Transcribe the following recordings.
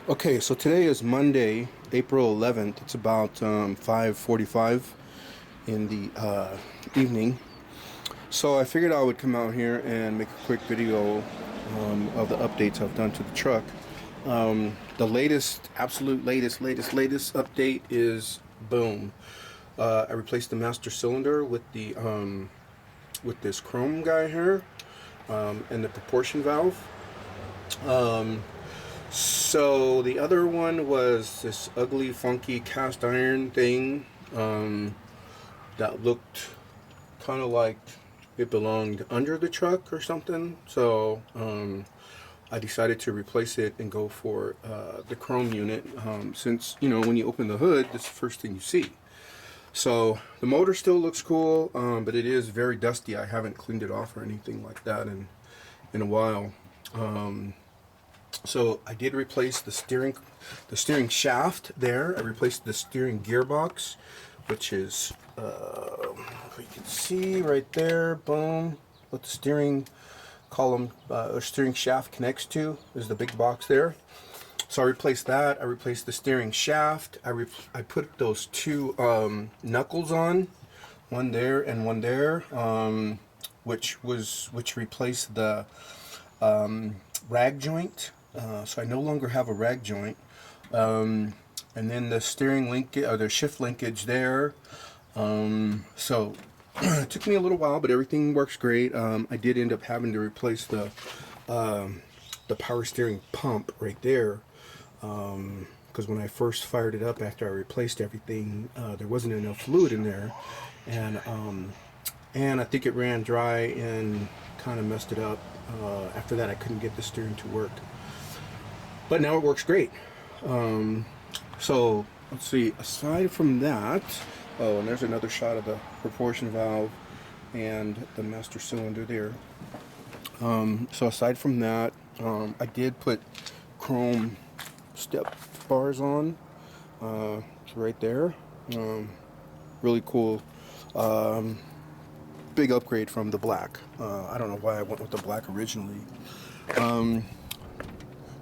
Okay, so today is Monday, April 11th. It's about 5:45 in the evening. So I figured I would come out here and make a quick video of the updates I've done to the truck. The latest, absolute latest update is boom. I replaced the master cylinder with this chrome guy here, and the proportion valve. So the other one was this ugly, funky cast iron thing that looked kind of like it belonged under the truck or something. So I decided to replace it and go for the chrome unit, since when you open the hood, that's the first thing you see. So the motor still looks cool, but it is very dusty. I haven't cleaned it off or anything like that in a while. So I did replace the steering shaft there. I replaced the steering gearbox, which is if you can see right there, boom, what the steering column or steering shaft connects to is the big box there. So I replaced that. I replaced the steering shaft. I put those two knuckles on, one there and one there, which replaced the rag joint. So I no longer have a rag joint. And then the steering linkage, or the shift linkage there. So it took me a little while, but everything works great. I did end up having to replace the power steering pump right there, because when I first fired it up after I replaced everything, there wasn't enough fluid in there, and I think it ran dry and kind of messed it up. After that, I couldn't get the steering to work. But now it works great. So let's see, aside from that, oh, and there's another shot of the proportion valve and the master cylinder there. So aside from that, I did put chrome step bars on, right there. Really cool. Big upgrade from the black. I don't know why I went with the black originally.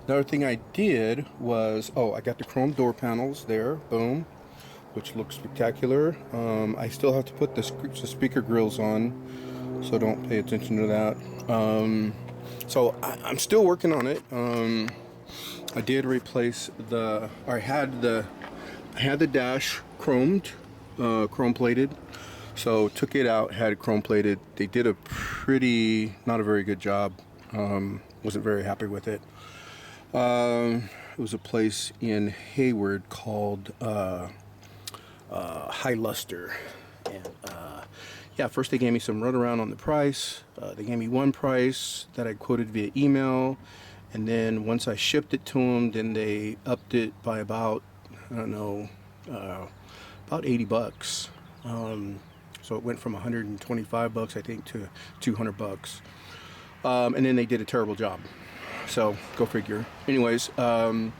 Another thing I did was, I got the chrome door panels there, boom, which looks spectacular. I still have to put the speaker grills on, so don't pay attention to that. So I'm still working on it. I did replace I had the dash chromed, chrome plated. So took it out, had it chrome plated. They did not a very good job. Wasn't very happy with it. It was a place in Hayward called High Luster, and yeah, first they gave me some runaround on the price. They gave me one price that I quoted via email, and then once I shipped it to them, then they upped it by about, I don't know, about $80. So it went from 125 bucks, I think, to 200 bucks. And then they did a terrible job. So go figure. Anyways, I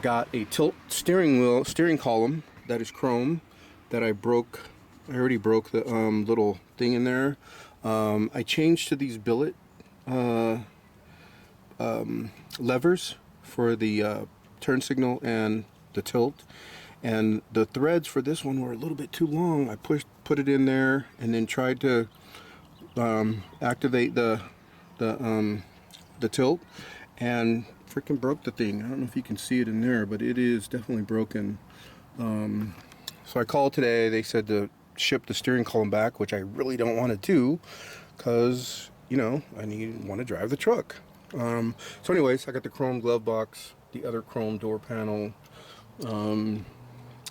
got a tilt steering column that is chrome that I broke. I already broke the little thing in there. I changed to these billet levers for the turn signal and the tilt. And the threads for this one were a little bit too long. I put it in there and then tried to activate the tilt, and freaking broke the thing. I don't know if you can see it in there, but it is definitely broken. So I called today. They said to ship the steering column back, which I really don't want to do, because I want to drive the truck. So anyways, I got the chrome glove box, the other chrome door panel.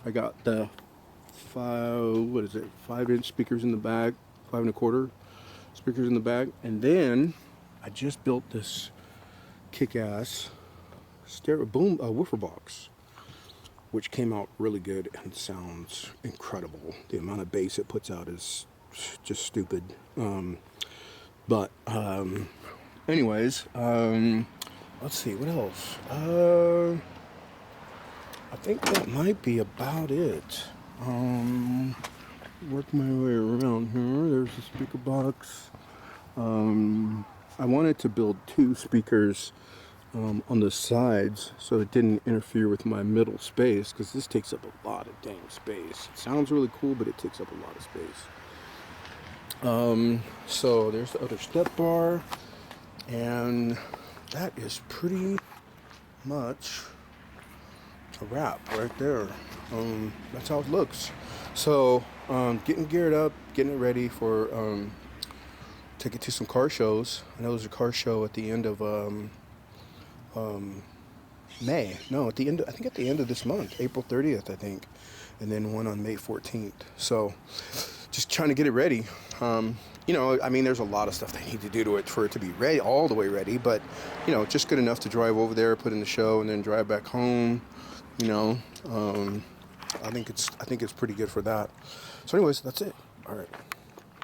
I got the 5-inch speakers in the back, 5 1/4 speakers in the back, and then I just built this kick-ass stereo woofer box, which came out really good and sounds incredible. The amount of bass it puts out is just stupid. But anyways, let's see what else. I think that might be about it. Work my way around here. There's the speaker box. I wanted to build two speakers on the sides so it didn't interfere with my middle space, because this takes up a lot of dang space. It sounds really cool, but it takes up a lot of space. So there's the other step bar, and that is pretty much a wrap right there. That's how it looks. So getting geared up, getting it ready for take it to some car shows. I know there's a car show at the end of May. No, at the end. I think at the end of this month, April 30th, I think, and then one on May 14th. So just trying to get it ready. You know, I mean, there's a lot of stuff they need to do to it for it to be ready, all the way ready. But you know, just good enough to drive over there, put in the show, and then drive back home. You know, I think it's pretty good for that. So, anyways, that's it. All right.